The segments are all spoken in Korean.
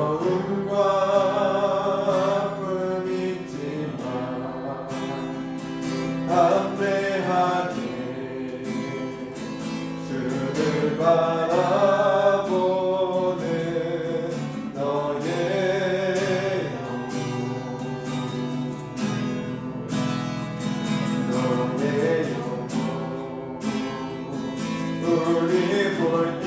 어려움과 아픔 있지만 담대하게 주를 바라보는 너의 영혼, 너의 영혼. 우리 볼 때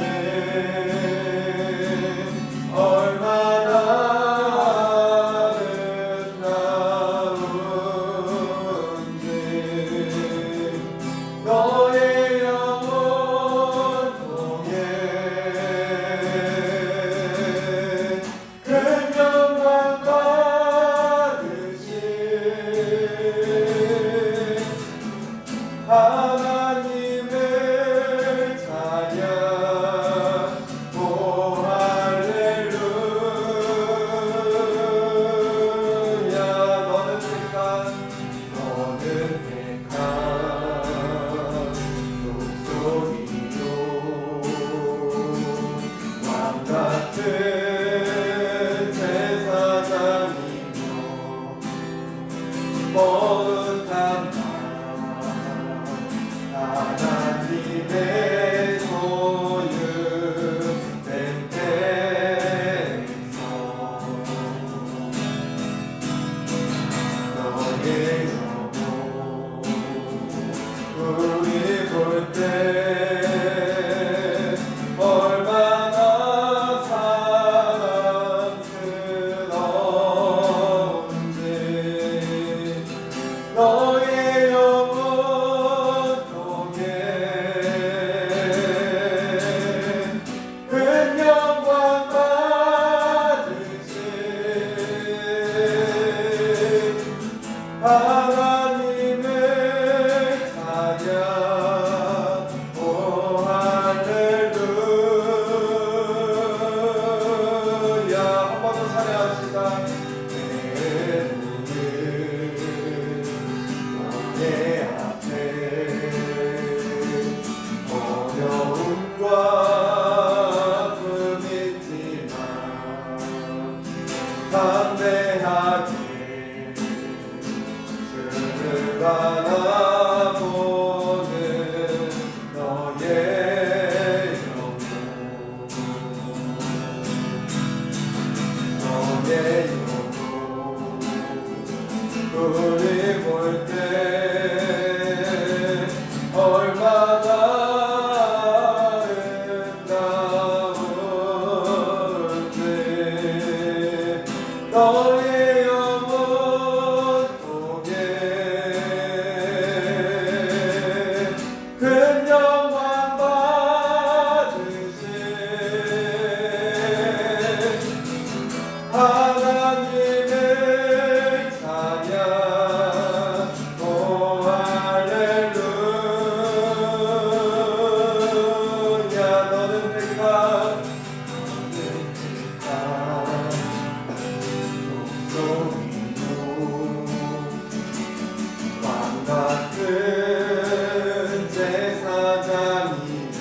얼마나 아름다운지 너의 영혼 통해 큰 영광 받으신 하나님의 자녀. 오 할렐루야. 너는 택한 독소이요 왕같은 제사장이며 거룩한 하나님의 소유된 백성. 너의 영혼 우리 볼 때 얼마나 사랑스러운지 너의 영혼 통해 큰 영광 받으신 하나님의 자녀. 오 할렐루야. 한 번 더 찬양합시다. 내 눈은 너의 앞에 어려움과 아픔 있지만 담대하게 주를 바라보는 너의 영혼, 너의 영혼. 우리 볼 때 얼마나 아름다운지 너의 영혼 통해 큰 영광 받으신 하나님의 자녀. 오 할렐루야. 너는 택한 독소이요 왕같은 제사장이요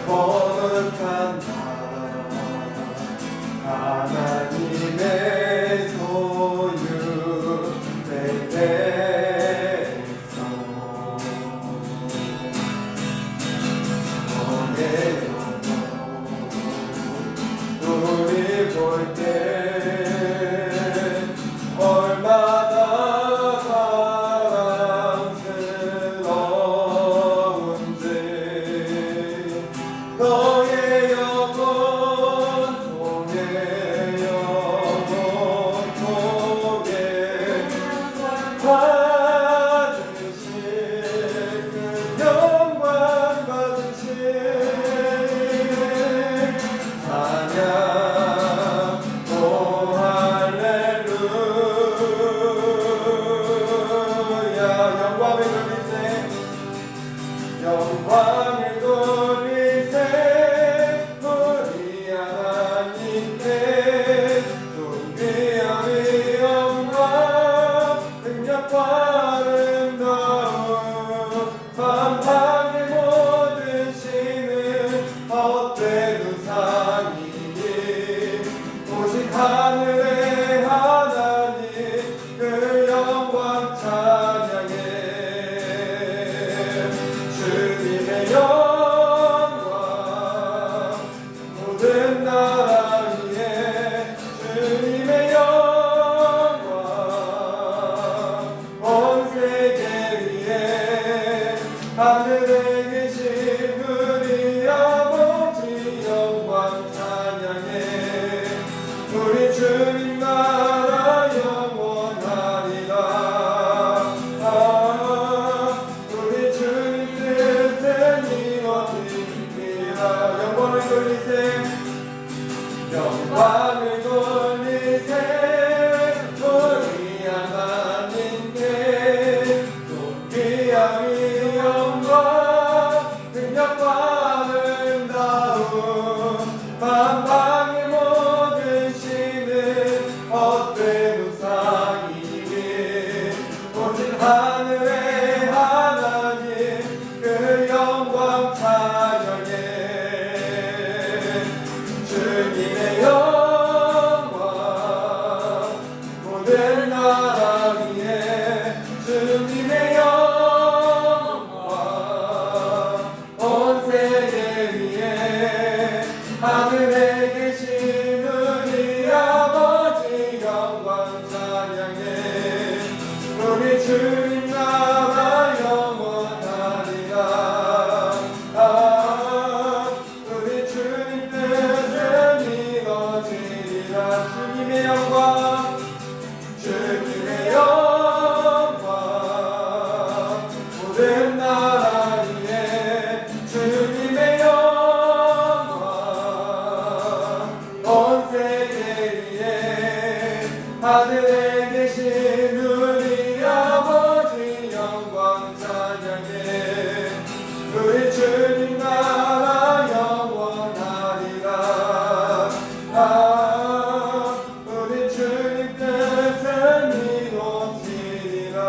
거룩한 하나님의 소유된 백성. 너의 영혼 우리 볼 때 얼마나 사랑스러운지 너의 영혼 통해 받으신 그 영광 받으신 찬양. 오 영광을 돌리세 우리 하나님께 존귀함이 영광 능력과 아름다움 만방의 모든 신은 헛된 우상이니 오직 하늘의 하나님 그 영광 찬양해 주님의 영광 모든 나라 위에 주님의 영광 온 세계 위에 하늘에 계신 우리 아버지 영광 찬양해 우리 주님 나라 영원하리라 우리 주님 뜻은 이루어지리라 주님의 영광 주님의 영광 모든 나라 위에 주님의 영광 온 세계 위에 하늘에 계신 우리 아버지 영광 찬양해 우리 주님 나라 영원하리라 우리 주님 뜻은 이루어지리라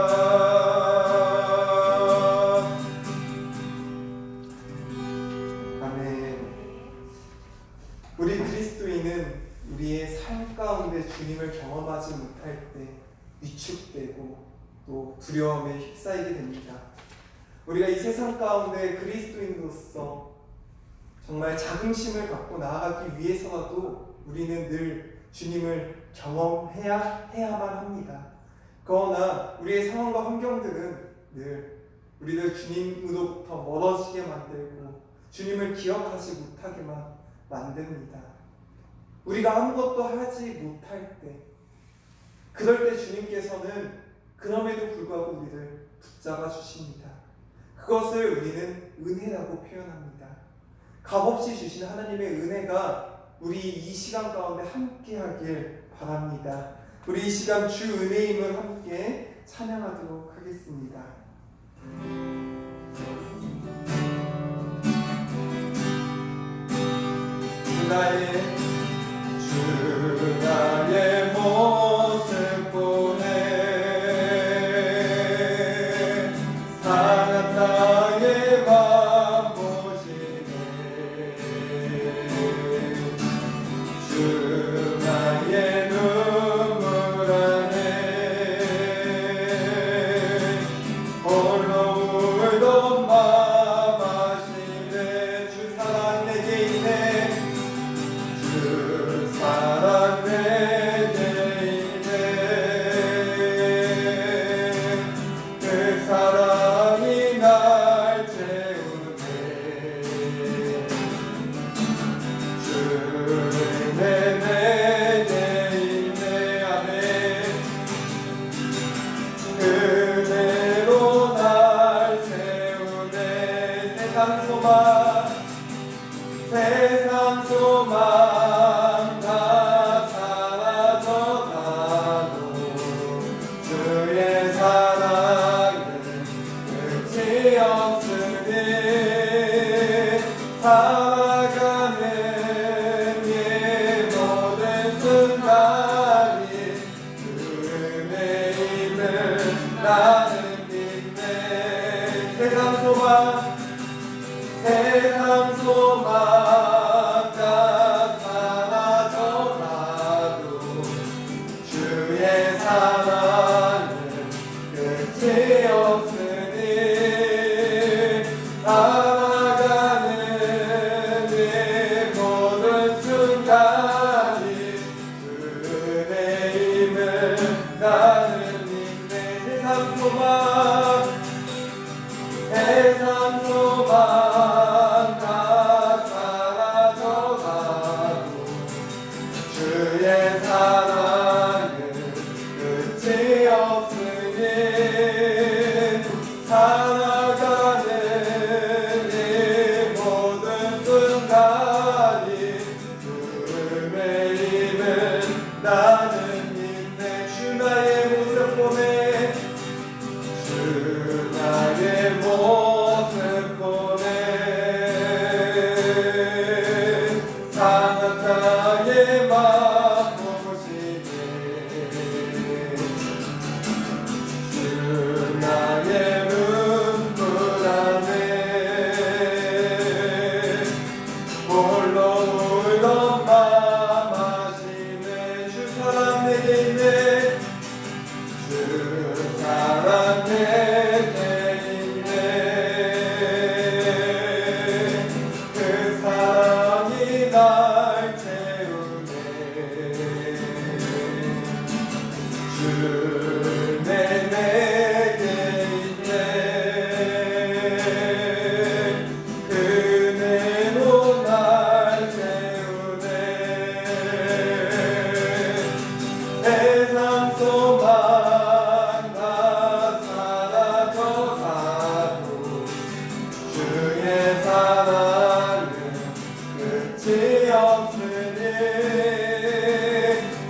아멘. 우리 그리스도인은 우리의 삶 가운데 주님을 경험하지 못할 때 위축되고 또 두려움에 휩싸이게 됩니다. 우리가 이 세상 가운데 그리스도인으로서 정말 자긍심을 갖고 나아가기 위해서라도 우리는 늘 주님을 경험해야만 합니다. 그러나 우리의 상황과 환경들은 늘 우리를 주님으로부터 멀어지게 만들고 주님을 기억하지 못하게만 만듭니다. 우리가 아무것도 하지 못할 때 그럴 때 주님께서는 그럼에도 불구하고 우리를 붙잡아 주십니다. 그것을 우리는 은혜라고 표현합니다. 값없이 주신 하나님의 은혜가 우리 이 시간 가운데 함께 하길 바랍니다. 우리 이 시간 주 은혜임을 함께 찬양하도록 하겠습니다. 주 나의 모습 보네 사랑 나의 맘 보시네 주 나의 눈물 안에 홀로 울던 맘 아시네 주 사랑 내게 있네 주 사랑 내게 있네 그 사랑이 날 채우네 주 은혜 내게 있네 아멘 그대로 날 세우네 세상 소망 다 사라져가고 주의 사랑은 끝이 없으니 살아가는 이 모든 순간이 그 은혜임을 나는 믿네 세상 소망 다 사라져가도 주의 사랑은 끝이 없으니 살아가는 이 모든 순간이 그 은혜임을 나는 믿네 세상 소망 다 사라져가도 주의 사랑은 끝이 없으니 살아가는 이 모든 순간이 그 은혜임을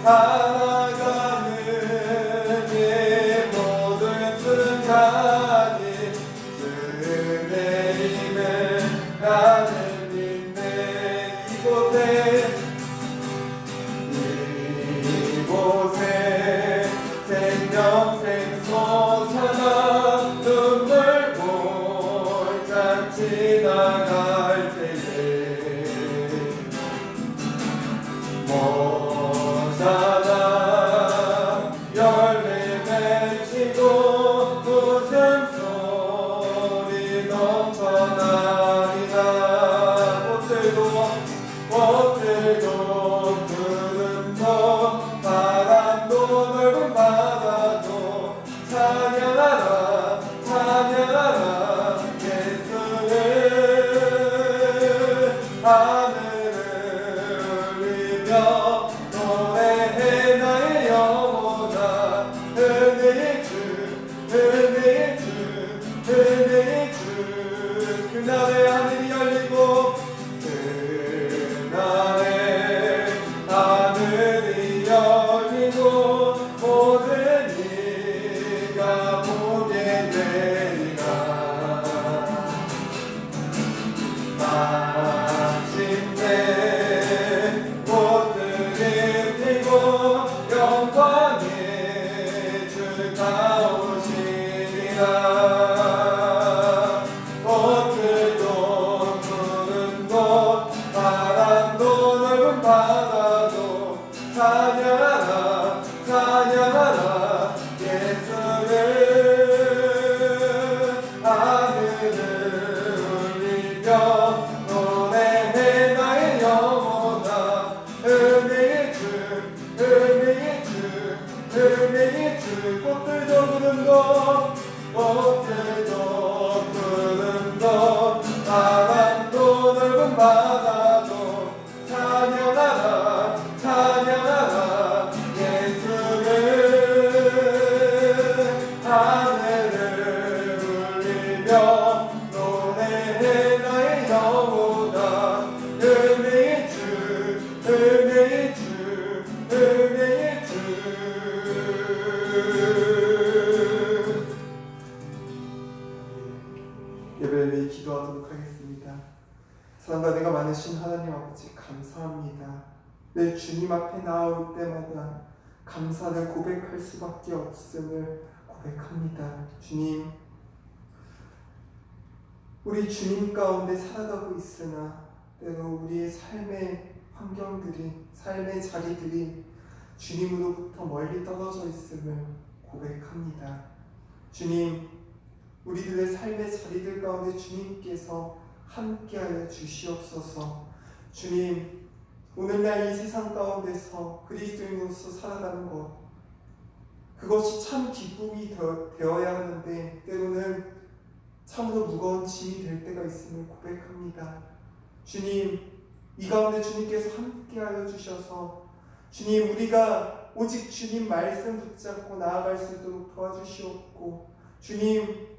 살아가는 이 모든 순간이 은혜임을 나는 믿네. 이곳에 생명샘 솟아나 눈물 몰짝 지나갈 때에 모자라 열매 맺히고 웃음소리 넘쳐나리라. 꽃들도 구름도 바람도 넓은 바다도 찬양하라 찬양하라 예수를. 하늘을 울리며 노래해 나의 영혼아. 은혜의 주 은혜의 주 은혜의 주. 그날의 하늘이 열리고 그날에 하늘이 열리고 모든 이가 보게 되리라. 마침내 꽃들이 피고 영광의 주가 오시리라. 꽃들도 구름도 바람도 넓은 바다도 찬양하라 찬양하라 예수를. 하늘을 울리며 노래해 나의 영혼아. 은혜의 주 은혜의 주 은혜의 주. 꽃들도 구름도 바람도 넓은 바다도 찬양하라 찬양하라 예수를. 하늘을 울리며 노래해 나의 영혼아. 은혜의 주 은혜의 주 은혜의 주. 예배를 기도하도록 하겠습니다. 사랑과 은혜가 많으신 하나님 아버지 감사합니다. 내 주님 앞에 나올 때마다 감사를 고백할 수밖에 없음을 고백합니다. 주님, 우리 주님 가운데 살아가고 있으나 때로 우리의 삶의 환경들이 삶의 자리들이 주님으로부터 멀리 떨어져 있음을 고백합니다. 주님, 우리들의 삶의 자리들 가운데 주님께서 함께하여 주시옵소서. 주님, 오늘날 이 세상 가운데서 그리스도인으로서 살아가는 것, 그것이 참 기쁨이 되어야 하는데 때로는 참으로 무거운 짐이 될 때가 있음을 고백합니다. 주님, 이 가운데 주님께서 함께하여 주셔서 주님, 우리가 오직 주님 말씀 붙잡고 나아갈 수 있도록 도와주시옵고, 주님,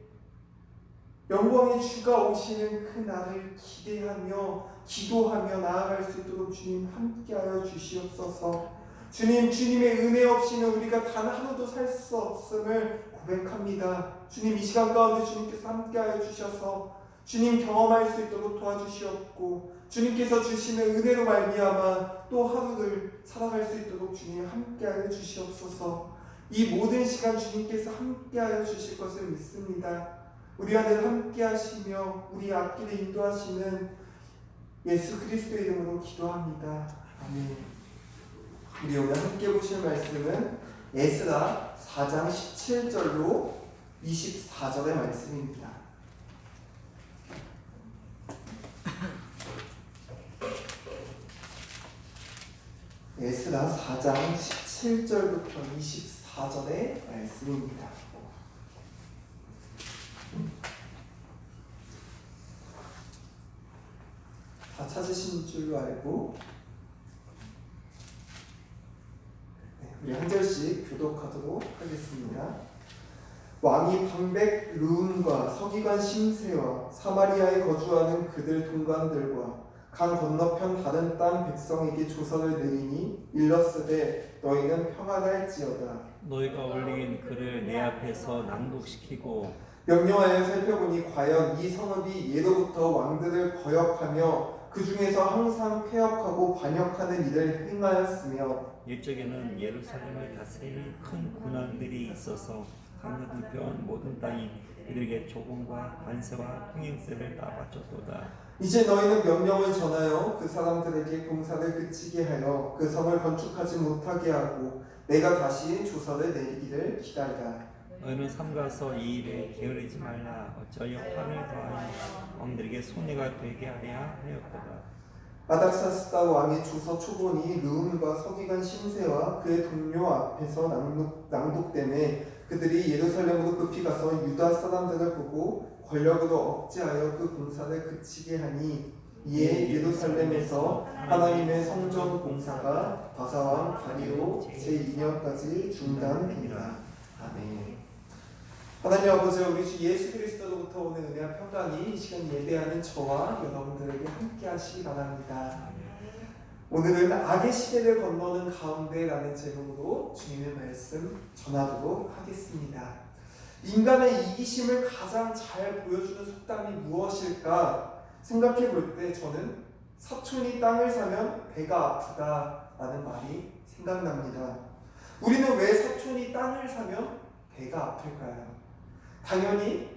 영광의 주가 오시는 그 날을 기대하며 기도하며 나아갈 수 있도록 주님 함께하여 주시옵소서. 주님, 주님의 은혜 없이는 우리가 단 하루도 살 수 없음을 고백합니다. 주님, 이 시간 가운데 주님께서 함께하여 주셔서 주님 경험할 수 있도록 도와주시옵고, 주님께서 주시는 은혜로 말미암아 또 하루를 살아갈 수 있도록 주님 함께하여 주시옵소서. 이 모든 시간 주님께서 함께하여 주실 것을 믿습니다. 우리 안에 함께하시며 우리 앞길에 인도하시는 예수 그리스도의 이름으로 기도합니다. 아멘. 우리 오늘 함께 보실 말씀은 에스라 4장 17절로 24절의 말씀입니다. 에스라 4장 17절부터 24절의 말씀입니다. 다 찾으신 줄로 알고 우리 한 절씩 교독하도록 하겠습니다. 왕이 방백 르움과 서기관 심세와 사마리아에 거주하는 그들 동관들과 강 건너편 다른 땅 백성에게 조서를 내리니 일렀으되 너희는 평안할지어다. 너희가 올린 글을 내 앞에서 낭독시키고 명령하여 살펴보니 과연 이 성읍이 예로부터 왕들을 거역하며 그 중에서 항상 폐역하고 반역하는 일을 행하였으며 일적에는 예루살렘을 다스리는 큰 군왕들이 있어서 강건너편 모든 땅이 그들에게 조공과 관세와 통행세를 다 바쳤도다. 이제 너희는 명령을 전하여 그 사람들에게 공사를 그치게 하여 그 성을 건축하지 못하게 하고 내가 다시 조서를 내리기를 기다리라. 너희는 삼가서 이 일에 게으르지 말라. 어찌하여 화를 더하여 왕들에게 손해가 되게 하랴 하였도다. 아닥사스다 왕의 조서 초본이 르움과 서기관 심세와 그의 동료 앞에서 낭독되매 그들이 예루살렘으로 급히 가서 유다 사람들을 보고 권력으로 억제하여 그 공사를 그치게 하니 이에 예루살렘에서 하나님의 성전 공사가 바사왕 다리오 제2년까지 중단되니라. 아멘. 하나님 아버지, 우리 주 예수 그리스도로부터 오는 은혜와 평강이 이 시간 예배하는 저와 여러분들에게 함께 하시기 바랍니다. 오늘은 악의 시대를 건너는 가운데라는 제목으로 주님의 말씀 전하도록 하겠습니다. 인간의 이기심을 가장 잘 보여주는 속담이 무엇일까 생각해 볼 때 저는 사촌이 땅을 사면 배가 아프다라는 말이 생각납니다. 우리는 왜 사촌이 땅을 사면 배가 아플까요? 당연히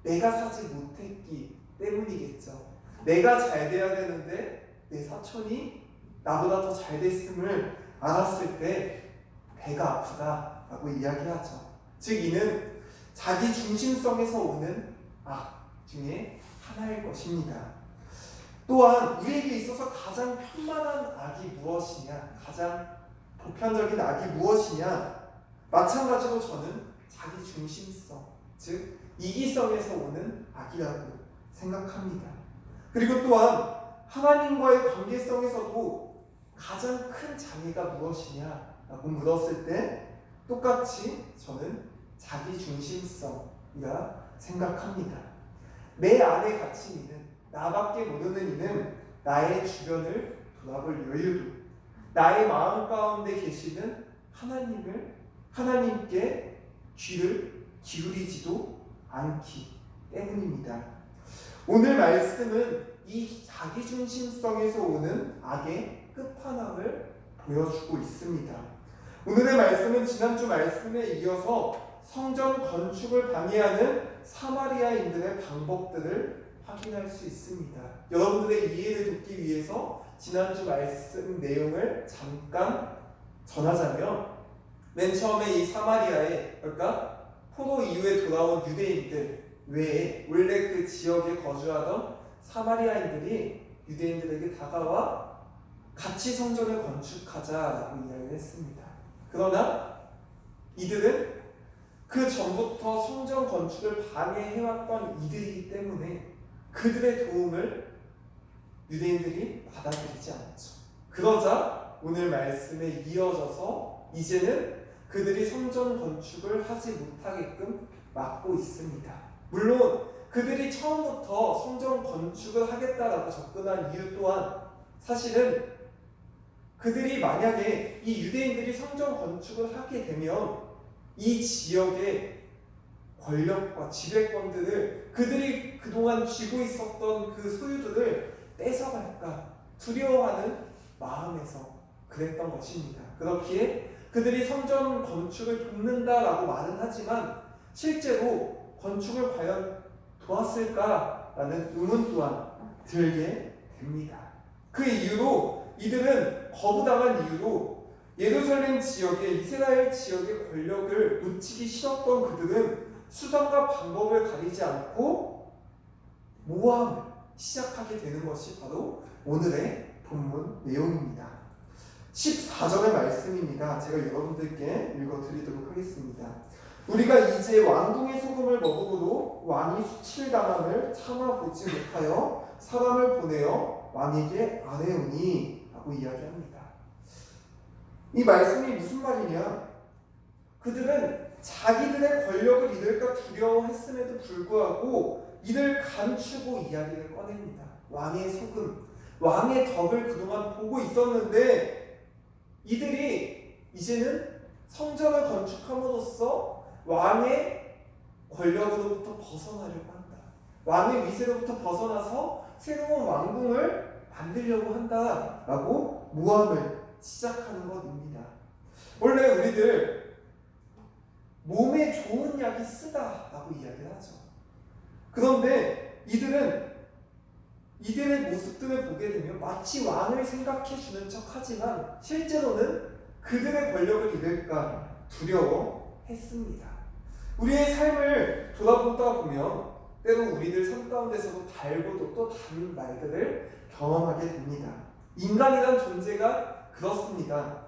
내가 사지 못했기 때문이겠죠. 내가 잘 돼야 되는데 내 사촌이 나보다 더 잘 됐음을 알았을 때 배가 아프다라고 이야기하죠. 즉 이는 자기 중심성에서 오는 악 중에 하나일 것입니다. 또한 우리에게 있어서 가장 편만한 악이 무엇이냐, 가장 보편적인 악이 무엇이냐, 마찬가지로 저는 자기 중심성, 즉 이기성에서 오는 악이라고 생각합니다. 그리고 또한 하나님과의 관계성에서도 가장 큰 장애가 무엇이냐라고 물었을 때 똑같이 저는 자기 중심성이라 생각합니다. 내 안에 갇힌 이는, 나밖에 모르는 이는 나의 주변을 돌아볼 여유도, 나의 마음 가운데 계시는 하나님께 귀를 기울이지도 않기 때문입니다. 오늘 말씀은 이 자기중심성에서 오는 악의 끝판왕을 보여주고 있습니다. 오늘의 말씀은 지난주 말씀에 이어서 성전 건축을 방해하는 사마리아인들의 방법들을 확인할 수 있습니다. 여러분들의 이해를 돕기 위해서 지난주 말씀 내용을 잠깐 전하자면, 맨 처음에 이 사마리아에, 그러니까 포로 이후에 돌아온 유대인들 외에 원래 그 지역에 거주하던 사마리아인들이 유대인들에게 다가와 같이 성전을 건축하자라고 이야기를 했습니다. 그러나 이들은 그 전부터 성전 건축을 방해해왔던 이들이기 때문에 그들의 도움을 유대인들이 받아들이지 않죠. 그러자 오늘 말씀에 이어져서 이제는 그들이 성전 건축을 하지 못하게끔 막고 있습니다. 물론 그들이 처음부터 성전 건축을 하겠다라고 접근한 이유 또한 사실은 그들이 만약에 이 유대인들이 성전 건축을 하게 되면 이 지역의 권력과 지배권들을, 그들이 그동안 쥐고 있었던 그 소유들을 뺏어갈까 두려워하는 마음에서 그랬던 것입니다. 그렇기에 그들이 성전 건축을 돕는다라고 말은 하지만 실제로 건축을 과연 도왔을까라는 의문 또한 들게 됩니다. 그 이유로 이들은 거부당한 이유로 예루살렘 지역에, 이스라엘 지역의 권력을 놓치기 싫었던 그들은 수단과 방법을 가리지 않고 모함을 시작하게 되는 것이 바로 오늘의 본문 내용입니다. 14절의 말씀입니다. 제가 여러분들께 읽어드리도록 하겠습니다. 우리가 이제 왕궁의 소금을 먹음으로 왕이 수치당함을 참아보지 못하여 사람을 보내어 왕에게 아뢰오니 라고 이야기합니다. 이 말씀이 무슨 말이냐? 그들은 자기들의 권력을 잃을까 두려워했음에도 불구하고 이를 감추고 이야기를 꺼냅니다. 왕의 소금, 왕의 덕을 그동안 보고 있었는데 이들이 이제는 성전을 건축함으로써 왕의 권력으로부터 벗어나려고 한다. 왕의 위세로부터 벗어나서 새로운 왕궁을 만들려고 한다라고 모함을 시작하는 것입니다. 원래 우리들 몸에 좋은 약이 쓰다라고 이야기를 하죠. 그런데 이들의 모습들을 보게 되면 마치 왕을 생각해 주는 척 하지만 실제로는 그들의 권력을 잃을까 두려워했습니다. 우리의 삶을 돌아보다 보면 때로 우리들 삶 가운데서도 달고도 또 단 말들을 경험하게 됩니다. 인간이란 존재가 그렇습니다.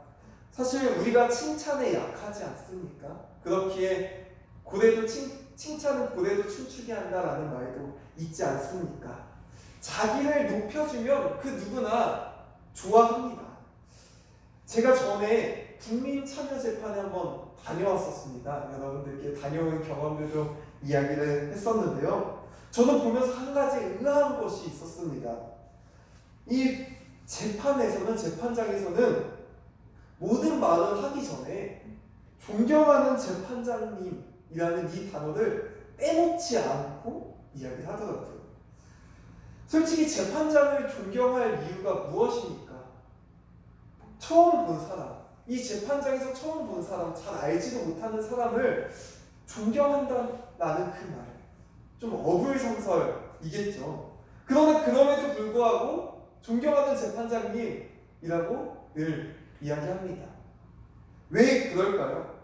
사실 우리가 칭찬에 약하지 않습니까? 그렇기에 칭찬은 고래도 춤추게 한다라는 말도 있지 않습니까? 자기를 높여주면 그 누구나 좋아합니다. 제가 전에 국민참여재판에 한번 다녀왔었습니다. 여러분들께 다녀온 경험들도 이야기를 했었는데요. 저는 보면서 한 가지 의아한 것이 있었습니다. 이 재판장에서는 모든 말을 하기 전에 존경하는 재판장님이라는 이 단어를 빼놓지 않고 이야기를 하더라고요. 솔직히 재판장을 존경할 이유가 무엇입니까? 처음 본 사람, 이 재판장에서 처음 본 사람, 잘 알지도 못하는 사람을 존경한다는 그 말, 좀 어불성설이겠죠. 그러나 그럼에도 불구하고 존경하는 재판장님이라고 늘 이야기합니다. 왜 그럴까요?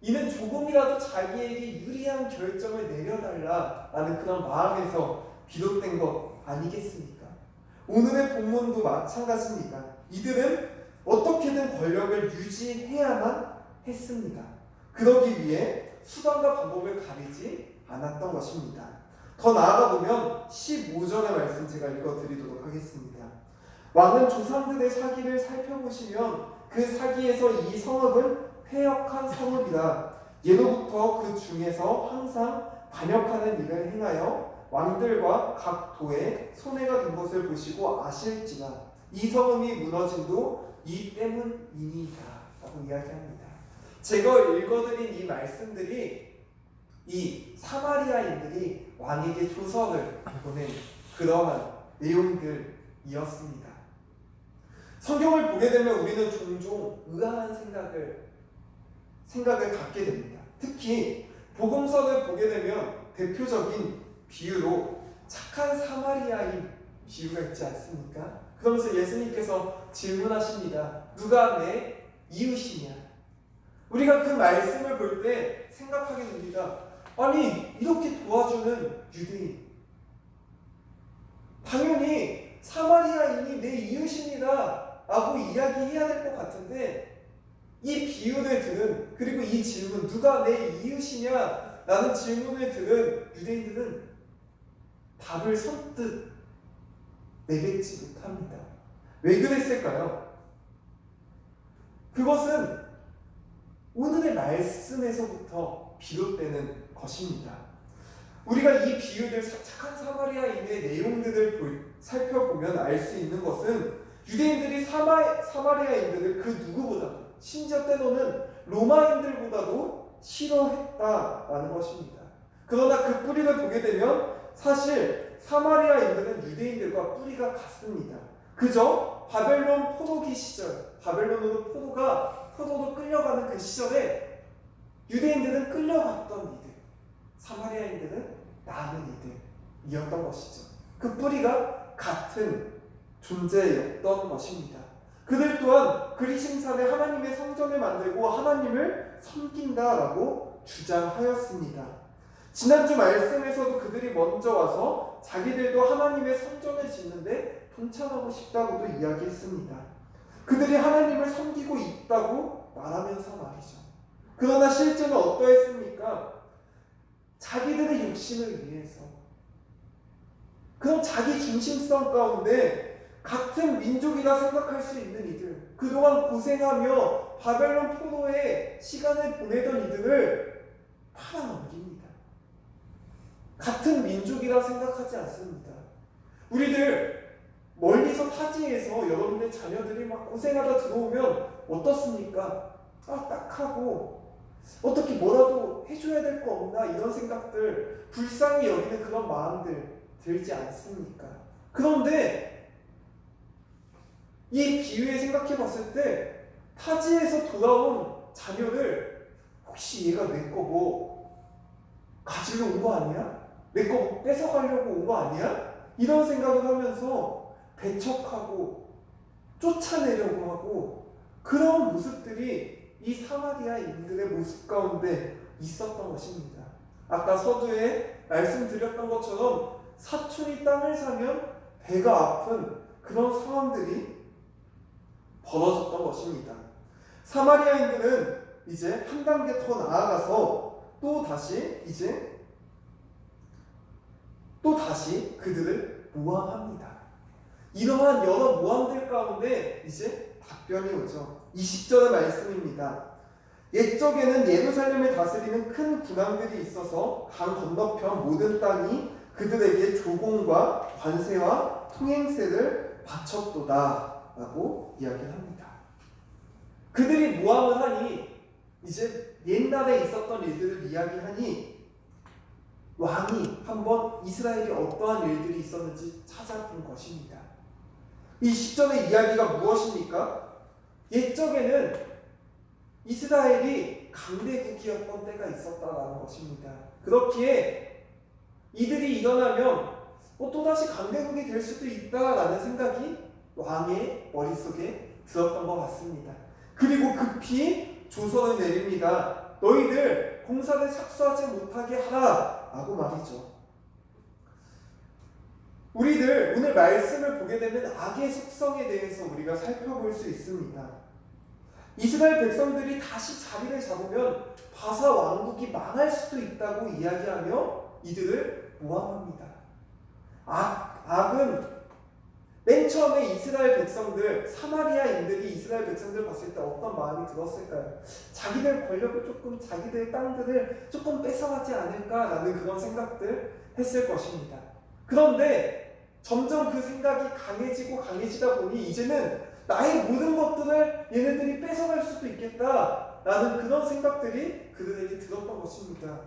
이는 조금이라도 자기에게 유리한 결정을 내려달라라는 그런 마음에서 비롯된 것 아니겠습니까? 오늘의 본문도 마찬가지입니다. 이들은 어떻게든 권력을 유지해야만 했습니다. 그러기 위해 수단과 방법을 가리지 않았던 것입니다. 더 나아가 보면 15절의 말씀 제가 읽어드리도록 하겠습니다. 왕은 조상들의 사기를 살펴보시면 그 사기에서 이 성읍은 패역한 성읍이라. 예로부터 그 중에서 항상 반역하는 일을 행하여 왕들과 각 도에 손해가 된 것을 보시고 아실지라. 이 성읍이 무너짐도 이 때문이니이다 라고 이야기합니다. 제가 읽어드린 이 말씀들이 이 사마리아인들이 왕에게 조서를 보낸 그러한 내용들이었습니다. 성경을 보게 되면 우리는 종종 의아한 생각을 갖게 됩니다. 특히 복음서를 보게 되면 대표적인 비유로 착한 사마리아인 비유가 있지 않습니까? 그러면서 예수님께서 질문하십니다. 누가 내 이웃이냐? 우리가 그 말씀을 볼 때 생각하게 됩니다. 아니, 이렇게 도와주는 유대인, 당연히 사마리아인이 내 이웃입니다 라고 이야기해야 될 것 같은데, 이 비유를 들은, 그리고 이 질문, 누가 내 이웃이냐 라는 질문을 들은 유대인들은 답을 선뜻 내뱉지 못합니다. 왜 그랬을까요? 그것은 오늘의 말씀에서부터 비롯되는 것입니다. 우리가 이 비유들, 착한 사마리아인의 내용들을 살펴보면 알 수 있는 것은 유대인들이 사마리아인들을 그 누구보다도, 심지어 때로는 로마인들보다도 싫어했다라는 것입니다. 그러나 그 뿌리를 보게 되면 사실 사마리아인들은 유대인들과 뿌리가 같습니다. 그저 바벨론 포로기 시절, 바벨론으로 포로로 끌려가는 그 시절에 유대인들은 끌려갔던 이들, 사마리아인들은 남은 이들이었던 것이죠. 그 뿌리가 같은 존재였던 것입니다. 그들 또한 그리심산에 하나님의 성전을 만들고 하나님을 섬긴다라고 주장하였습니다. 지난주 말씀에서도 그들이 먼저 와서 자기들도 하나님의 성전을 짓는데 동참하고 싶다고도 이야기했습니다. 그들이 하나님을 섬기고 있다고 말하면서 말이죠. 그러나 실제는 어떠했습니까? 자기들의 욕심을 위해서, 그런 자기 중심성 가운데 같은 민족이라 생각할 수 있는 이들, 그동안 고생하며 바벨론 포로에 시간을 보내던 이들을 팔아넘깁니다. 같은 민족이라 생각하지 않습니다. 우리들 멀리서 타지에서 여러분의 자녀들이 막 고생하다 들어오면 어떻습니까? 딱하고 어떻게 뭐라도 해줘야 될 거 없나 이런 생각들, 불쌍히 여기는 그런 마음들 들지 않습니까? 그런데 이 비유에 생각해 봤을 때 타지에서 돌아온 자녀를 혹시 얘가 내 거 뭐 가지러 온 거 아니야? 내 거 뭐 뺏어가려고 온 거 아니야? 이런 생각을 하면서 배척하고 쫓아내려고 하고 그런 모습들이 이 사마리아인들의 모습 가운데 있었던 것입니다. 아까 서두에 말씀드렸던 것처럼 사촌이 땅을 사면 배가 아픈 그런 상황들이 벌어졌던 것입니다. 사마리아인들은 이제 한 단계 더 나아가서 또 다시 그들을 모함합니다. 이러한 여러 모함들 가운데 이제 답변이 오죠. 20절의 말씀입니다. 옛적에는 예루살렘을 다스리는 큰 군왕들이 있어서 강 건너편 모든 땅이 그들에게 조공과 관세와 통행세를 바쳤도다 라고 이야기를 합니다. 그들이 모함을 하니 이제 옛날에 있었던 일들을 이야기하니 왕이 한번 이스라엘에 어떠한 일들이 있었는지 찾아본 것입니다. 이 10절의 이야기가 무엇입니까? 옛적에는 이스라엘이 강대국이었던 때가 있었다라는 것입니다. 그렇기에 이들이 일어나면 또다시 강대국이 될 수도 있다라는 생각이 왕의 머릿속에 들었던 것 같습니다. 그리고 급히 조서를 내립니다. 너희들 공사를 착수하지 못하게 하라 라고 말이죠. 우리들 오늘 말씀을 보게 되면 악의 속성에 대해서 우리가 살펴볼 수 있습니다. 이스라엘 백성들이 다시 자리를 잡으면 바사 왕국이 망할 수도 있다고 이야기하며 이들을 모함합니다. 악은 맨 처음에 이스라엘 백성들, 사마리아인들이 이스라엘 백성들을 봤을 때 어떤 마음이 들었을까요? 자기들 권력을 조금, 자기들 땅들을 조금 뺏어가지 않을까라는 그런 생각들 했을 것입니다. 그런데 점점 그 생각이 강해지다 보니 이제는 나의 모든 것들을 얘네들이 뺏어갈 수도 있겠다라는 그런 생각들이 그들에게 들었던 것입니다.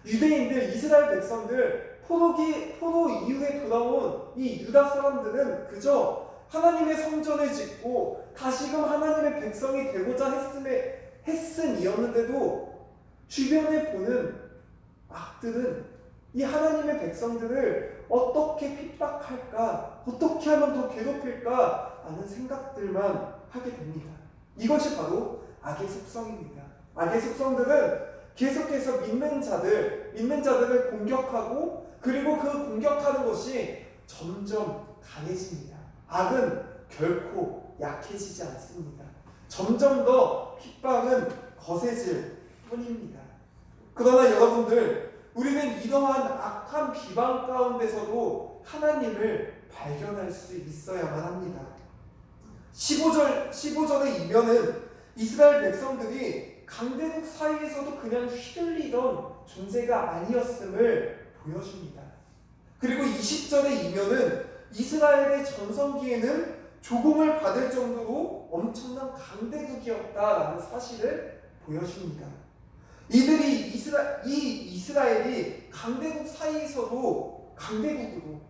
유대인들, 이스라엘 백성들, 포로 이후에 돌아온 이 유다 사람들은 그저 하나님의 성전을 짓고 다시금 하나님의 백성이 되고자 했음이었는데도 주변에 보는 악들은 이 하나님의 백성들을 어떻게 핍박할까, 어떻게 하면 더 괴롭힐까 하는 생각들만 하게 됩니다. 이것이 바로 악의 속성입니다. 악의 속성들은 계속해서 믿는 자들을 공격하고 그리고 그 공격하는 것이 점점 강해집니다. 악은 결코 약해지지 않습니다. 점점 더 핍박은 거세질 뿐입니다. 그러나 여러분들, 우리는 이러한 악한 비방 가운데서도 하나님을 발견할 수 있어야만 합니다. 15절의 이면은 이스라엘 백성들이 강대국 사이에서도 그냥 휘둘리던 존재가 아니었음을 보여줍니다. 그리고 20절의 이면은 이스라엘의 전성기에는 조공을 받을 정도로 엄청난 강대국이었다라는 사실을 보여줍니다. 이스라엘이 강대국 사이에서도 강대국으로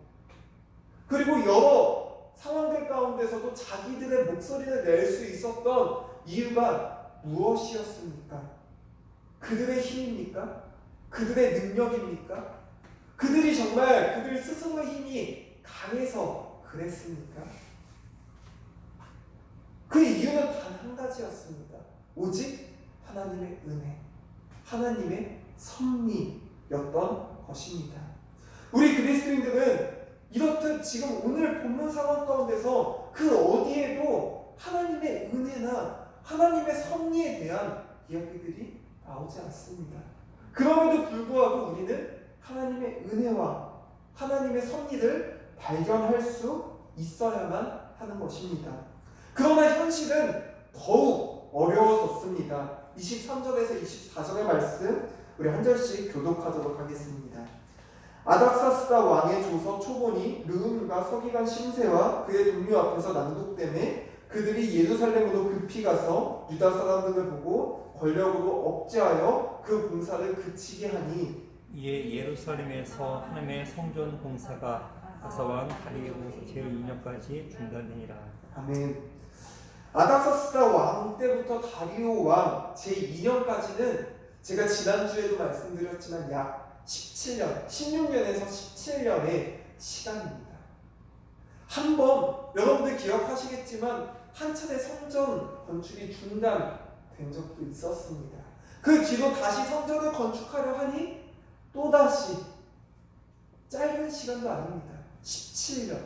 그리고 여러 상황들 가운데서도 자기들의 목소리를 낼 수 있었던 이유가 무엇이었습니까? 그들의 힘입니까? 그들의 능력입니까? 그들이 정말 그들 스스로의 힘이 강해서 그랬습니까? 그 이유는 단 한 가지였습니다. 오직 하나님의 은혜, 하나님의 섭리였던 것입니다. 우리 그리스도인들은 이렇듯 지금 오늘 본문 상황 가운데서 그 어디에도 하나님의 은혜나 하나님의 섭리에 대한 이야기들이 나오지 않습니다. 그럼에도 불구하고 우리는 하나님의 은혜와 하나님의 섭리를 발견할 수 있어야만 하는 것입니다. 그러나 현실은 더욱 어려워졌습니다. 23절에서 24절의 말씀 우리 한 절씩 교독하도록 하겠습니다. 아닥사스다 왕의 조서 초본이 르움과 서기관 심세와 그의 동료 앞에서 낭독되매 그들이 예루살렘으로 급히 가서 유다 사람들을 보고 권력으로 억제하여 그 공사를 그치게 하니 이에 예루살렘에서 하나님의 성전 공사가 아사왕 다리오 제2년까지 중단되니라. 아멘. 아닥사스다 왕 때부터 다리오 왕 제2년까지는 제가 지난주에도 말씀드렸지만 약 17년, 16년에서 17년의 시간입니다. 한번 여러분들 기억하시겠지만 한 차례 성전 건축이 중단된 적도 있었습니다. 그 뒤로 다시 성전을 건축하려 하니 또다시 짧은 시간도 아닙니다. 17년.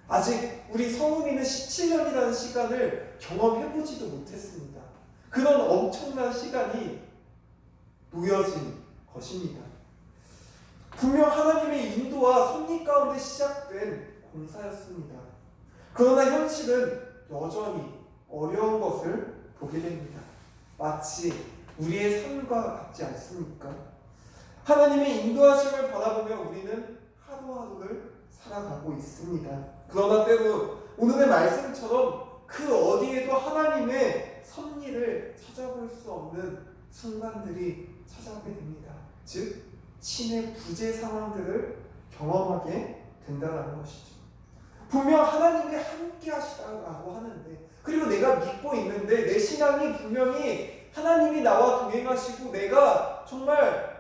아직 우리 성은이는 17년이라는 시간을 경험해보지도 못했습니다. 그런 엄청난 시간이 놓여진 것입니다. 분명 하나님의 인도와 섭리 가운데 시작된 공사였습니다. 그러나 현실은 여전히 어려운 것을 보게 됩니다. 마치 우리의 삶과 같지 않습니까? 하나님의 인도하심을 바라보며 우리는 하루하루를 살아가고 있습니다. 그러나 때로 오늘의 말씀처럼 그 어디에도 하나님의 섭리를 찾아볼 수 없는 순간들이 찾아오게 됩니다. 즉 신의 부재 상황들을 경험하게 된다는 것이죠. 분명 하나님이 함께 하시다고 하는데, 그리고 내가 믿고 있는데 내 신앙이 분명히 하나님이 나와 동행하시고 내가 정말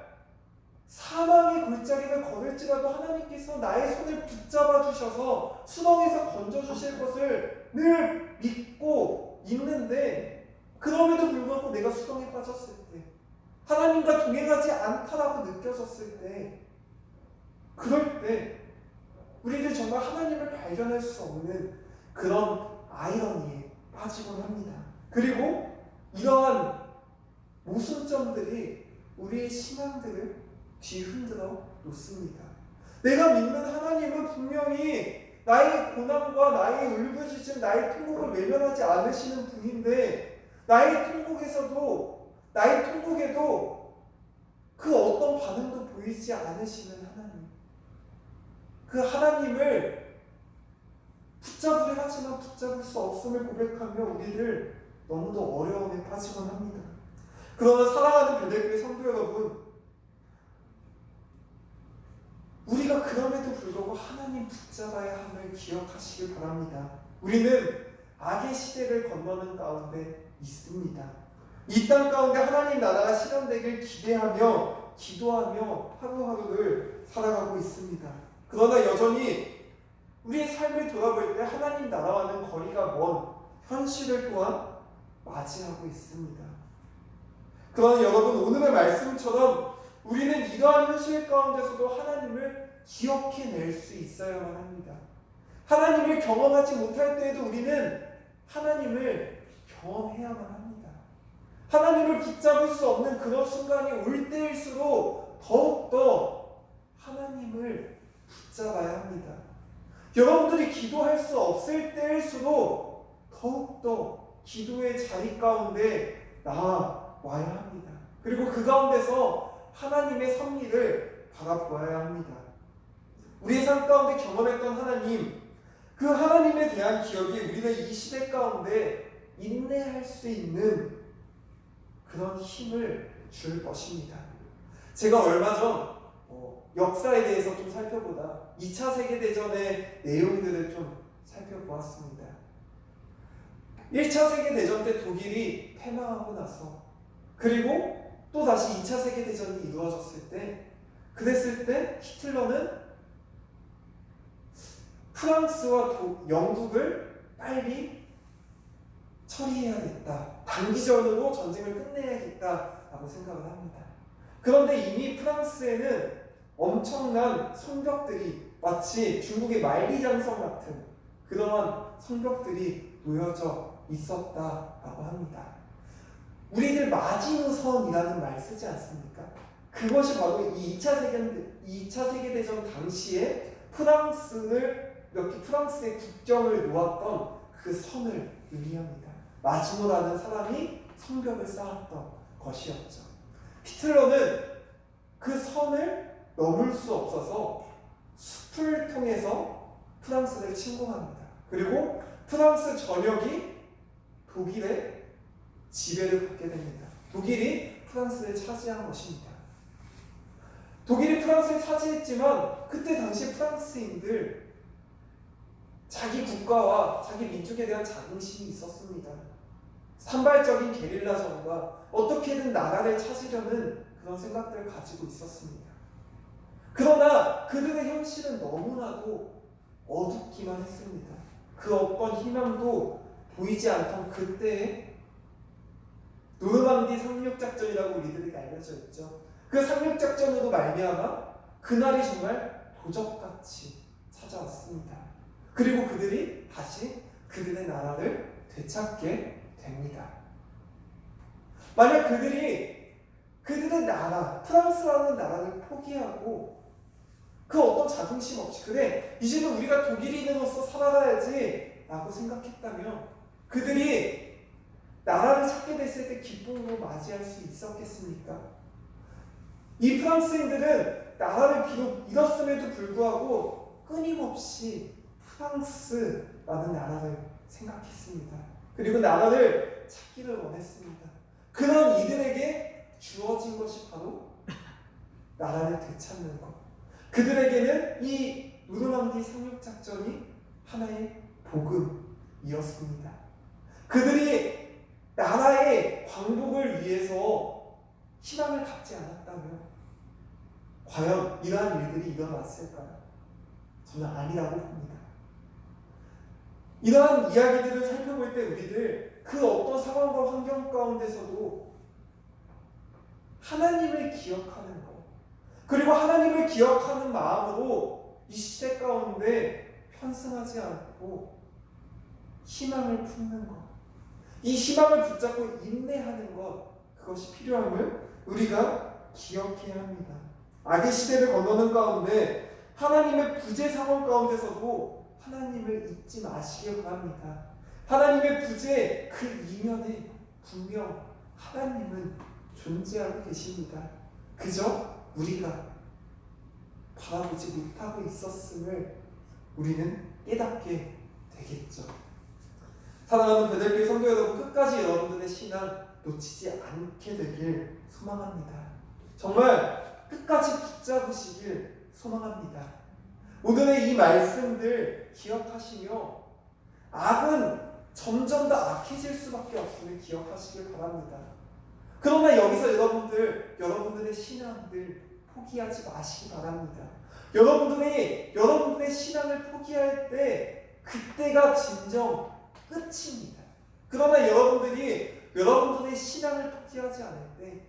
사망의 골짜기를 걸을지라도 하나님께서 나의 손을 붙잡아 주셔서 수렁에서 건져 주실 것을 늘 믿고 있는데, 그럼에도 불구하고 내가 수렁에 빠졌을 때, 하나님과 동행하지 않다라고 느껴졌을 때, 그럴 때 우리들 정말 하나님을 발견할 수 없는 그런 아이러니에 빠지곤 합니다. 그리고 이러한 모순점들이 우리의 신앙들을 뒤흔들어 놓습니다. 내가 믿는 하나님은 분명히 나의 고난과 나의 울부짖음, 나의 통곡을 외면하지 않으시는 분인데, 나의 통곡에도 그 어떤 반응도 보이지 않으시는 하나님, 그 하나님을 붙잡으려 하지만 붙잡을 수 없음을 고백하며 우리를 너무도 어려움에 빠지곤 합니다. 그러나 사랑하는 베델교회 성도 여러분, 우리가 그럼에도 불구하고 하나님 붙잡아야 함을 기억하시길 바랍니다. 우리는 악의 시대를 건너는 가운데 있습니다. 이 땅 가운데 하나님 나라가 실현되길 기대하며 기도하며 하루하루를 살아가고 있습니다. 그러나 여전히 우리의 삶을 돌아볼 때 하나님 나라와는 거리가 먼 현실을 또한 맞이하고 있습니다. 그러나 여러분, 오늘의 말씀처럼 우리는 이러한 현실 가운데서도 하나님을 기억해낼 수 있어야만 합니다. 하나님을 경험하지 못할 때에도 우리는 하나님을 경험해야만 합니다. 하나님을 붙잡을 수 없는 그런 순간이 올 때일수록 더욱더 하나님을 붙잡아야 합니다. 여러분들이 기도할 수 없을 때일수록 더욱더 기도의 자리 가운데 나와야 합니다. 그리고 그 가운데서 하나님의 섭리를 바라보아야 합니다. 우리의 삶 가운데 경험했던 하나님, 그 하나님에 대한 기억이 우리는 이 시대 가운데 인내할 수 있는 그런 힘을 줄 것입니다. 제가 얼마 전 역사에 대해서 좀 살펴보다 2차 세계대전의 내용들을 좀 살펴보았습니다. 1차 세계대전 때 독일이 패망하고 나서, 그리고 또 다시 2차 세계대전이 이루어졌을 때, 그랬을 때 히틀러는 프랑스와 영국을 빨리 처리해야겠다, 단기전으로 전쟁을 끝내야겠다라고 생각을 합니다. 그런데 이미 프랑스에는 엄청난 성벽들이, 마치 중국의 만리장성 같은 그러한 성벽들이 놓여져 있었다라고 합니다. 우리들 마지노선이라는 말 쓰지 않습니까? 그것이 바로 이 2차 세계대전 당시에 프랑스의 국경을 놓았던 그 선을 의미합니다. 마지노라는 사람이 성벽을 쌓았던 것이었죠. 히틀러는 그 선을 넘을 수 없어서 숲을 통해서 프랑스를 침공합니다. 그리고 프랑스 전역이 독일의 지배를 받게 됩니다. 독일이 프랑스를 차지한 것입니다. 독일이 프랑스를 차지했지만 그때 당시 프랑스인들 자기 국가와 자기 민족에 대한 자긍심이 있었습니다. 산발적인 게릴라전과 어떻게든 나라를 찾으려는 그런 생각들을 가지고 있었습니다. 그러나 그들의 현실은 너무나도 어둡기만 했습니다. 그 어떤 희망도 보이지 않던 그때의 노르망디 상륙작전이라고 우리들에게 알려져 있죠. 그 상륙작전으로 말미암아 그날이 정말 도적같이 찾아왔습니다. 그리고 그들이 다시 그들의 나라를 되찾게 됩니다. 만약 그들이 그들의 나라, 프랑스라는 나라를 포기하고 그 어떤 자긍심 없이 그래 이제는 우리가 독일인으로서 살아가야지 라고 생각했다면 그들이 나라를 찾게 됐을 때 기쁨으로 맞이할 수 있었겠습니까? 이 프랑스인들은 나라를 비록 잃었음에도 불구하고 끊임없이 프랑스라는 나라를 생각했습니다. 그리고 나라를 찾기를 원했습니다. 그런 이들에게 주어진 것이 바로 나라를 되찾는 것. 그들에게는 이 노르망디 상륙작전이 하나의 복음이었습니다. 그들이 나라의 광복을 위해서 희망을 갖지 않았다면 과연 이러한 일들이 일어났을까요? 저는 아니라고 봅니다. 이러한 이야기들을 살펴볼 때 우리들 그 어떤 상황과 환경 가운데서도 하나님을 기억하는 것, 그리고 하나님을 기억하는 마음으로 이 시대 가운데 편승하지 않고 희망을 품는 것, 이 희망을 붙잡고 인내하는 것, 그것이 필요함을 우리가 기억해야 합니다. 악의 시대를 건너는 가운데 하나님의 부재 상황 가운데서도 하나님을 잊지 마시길 바랍니다. 하나님의 부재 그 이면에 분명 하나님은 존재하고 계십니다. 그저 우리가 바라보지 못하고 있었음을 우리는 깨닫게 되겠죠. 사랑하는 베들교회 성도 여러분, 끝까지 여러분들의 신앙 놓치지 않게 되길 소망합니다. 정말 끝까지 붙잡으시길 소망합니다. 오늘의 이 말씀들 기억하시며 악은 점점 더 악해질 수밖에 없음을 기억하시길 바랍니다. 그러나 여기서 여러분들의 신앙들 포기하지 마시기 바랍니다. 여러분들의 신앙을 포기할 때 그때가 진정 끝입니다. 그러나 여러분들의 신앙을 포기하지 않을 때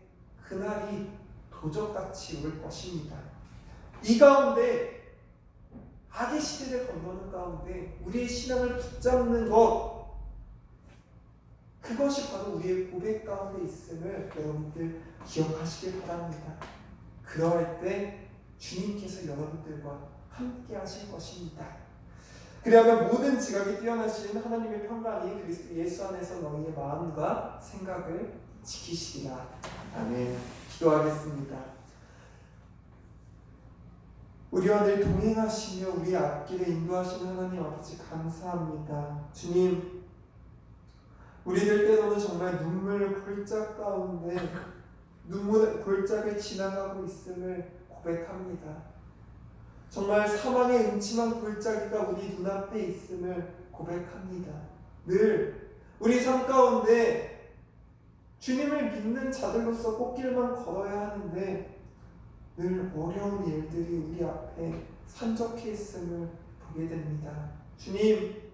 그날이 도적같이 올 것입니다. 이 가운데 악의 시대를 건너는 가운데 우리의 신앙을 붙잡는 것, 그것이 바로 우리의 고백 가운데 있음을 여러분들 기억하시길 바랍니다. 그러할 때 주님께서 여러분들과 함께 하실 것입니다. 그리하면 모든 지각이 뛰어나신 하나님의 평강이 그리스도 예수 안에서 너희의 마음과 생각을 지키시리라. 아멘. 기도하겠습니다. 우리와 늘 동행하시며 우리 앞길에 인도하시는 하나님 아버지 감사합니다. 주님, 우리들 때로는 정말 눈물 골짜 가운데 눈물 골짜기를 지나가고 있음을 고백합니다. 정말 사망의 음침한 골짜기가 우리 눈앞에 있음을 고백합니다. 늘 우리 삶 가운데 주님을 믿는 자들로서 꽃길만 걸어야 하는데 늘 어려운 일들이 우리 앞에 산적해 있음을 보게 됩니다. 주님,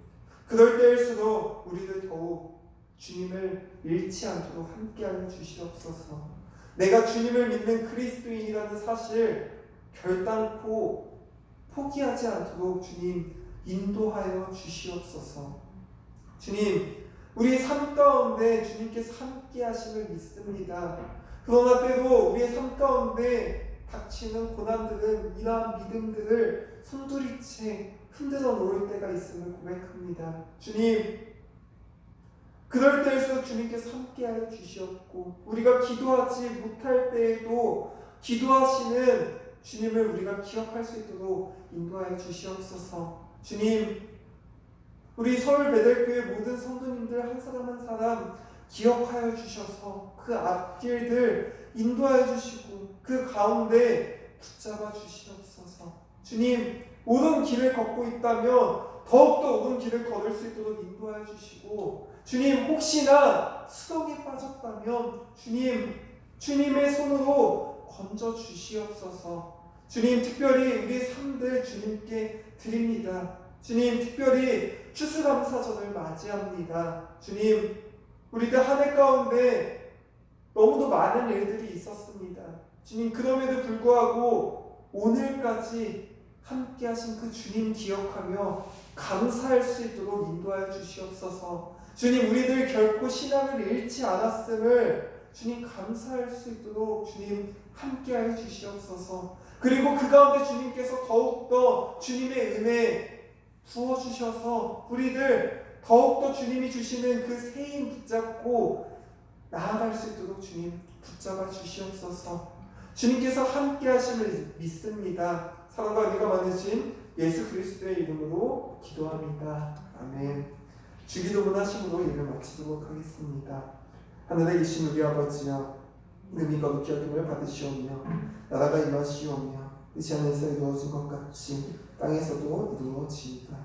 그럴 때일수록 우리를 더욱 주님을 잃지 않도록 함께하여 주시옵소서. 내가 주님을 믿는 그리스도인이라는 사실 결단코 포기하지 않도록 주님 인도하여 주시옵소서. 주님, 우리의 삶 가운데 주님께서 함께하심을 믿습니다. 그러나 때로 우리의 삶 가운데 닥치는 고난들은 이러한 믿음들을 손두리째 흔들어 놓을 때가 있음을 고백합니다. 주님, 그럴 때에서 주님께서 함께하여 주시옵고 우리가 기도하지 못할 때에도 기도하시는 주님을 우리가 기억할 수 있도록 인도하여 주시옵소서. 주님, 우리 서울 베델교회 모든 성도님들 한 사람 한 사람 기억하여 주셔서 그 앞길들 인도하여 주시고 그 가운데 붙잡아 주시옵소서. 주님, 옳은 길을 걷고 있다면 더욱더 옳은 길을 걸을 수 있도록 인도하여 주시고, 주님, 혹시나 수렁에 빠졌다면 주님, 주님의 손으로 건져 주시옵소서. 주님, 특별히 우리 삶들 주님께 드립니다. 주님, 특별히 추수감사절을 맞이합니다. 주님, 우리들 한 해 가운데 너무도 많은 일들이 있었습니다. 주님, 그럼에도 불구하고 오늘까지 함께 하신 그 주님 기억하며 감사할 수 있도록 인도하여 주시옵소서. 주님, 우리들 결코 신앙을 잃지 않았음을 주님 감사할 수 있도록 주님 함께하여 주시옵소서. 그리고 그 가운데 주님께서 더욱더 주님의 은혜 부어주셔서 우리들 더욱더 주님이 주시는 그 새 힘 붙잡고 나아갈 수 있도록 주님 붙잡아 주시옵소서. 주님께서 함께 하심을 믿습니다. 사랑과 은혜가 많으신 예수 그리스도의 이름으로 기도합니다. 아멘. 주기도문 하심으로 예를 마치도록 하겠습니다. 하늘에 계신 우리 아버지여, 이름이 거룩히 여김을 받으시오며 나라가 임하시오며 뜻이 하늘에서 이루어진 것 같이 땅에서도 이루어지이다.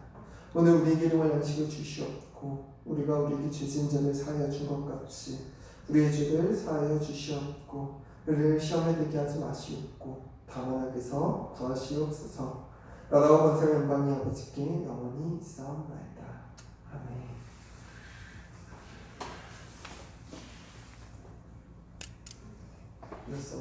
오늘 우리에게 일용할 양식을 주시옵고 우리가 우리에게 죄진 자를 사하여 준 것 같이 우리의 죄를 사하여 주시옵고 우리를 시험에 들게 하지 마시옵고 다만 악에서 구하시옵소서. 나라와 권세와 영광이 아버지께 영원히 있사옵나이다. 아멘. 그래서